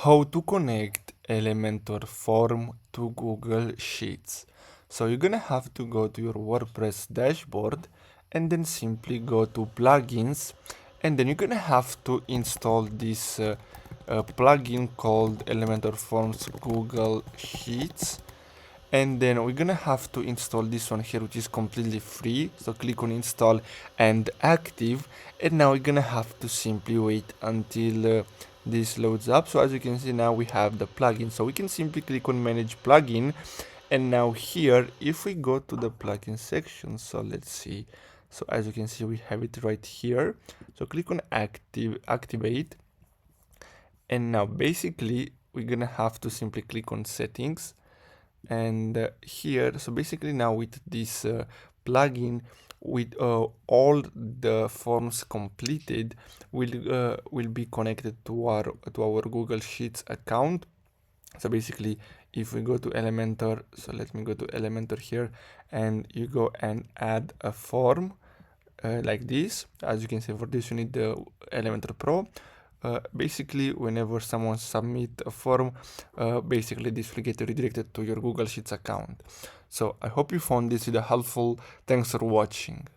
How to connect Elementor form to Google Sheets. So you're gonna have to go to your WordPress dashboard and then simply go to plugins, and then you're gonna have to install this plugin called Elementor Forms Google Sheets. And then we're gonna have to install this one here, which is completely free. So click on install and active, and now we're gonna have to simply wait until this loads up. So as you can see, now we have the plugin, so we can simply click on manage plugin. And now here, if we go to the plugin section, so let's see, so as you can see, we have it right here. So click on activate, and now basically we're gonna have to simply click on settings. And here, so basically now with this plugin, with all the forms completed, will be connected to our Google Sheets account. So basically, if we go to Elementor, so let me go to Elementor here, and you go and add a form like this. As you can see, for this you need the Elementor Pro. Basically, whenever someone submit a form, basically this will get redirected to your Google Sheets account. So I hope you found this video helpful. Thanks for watching.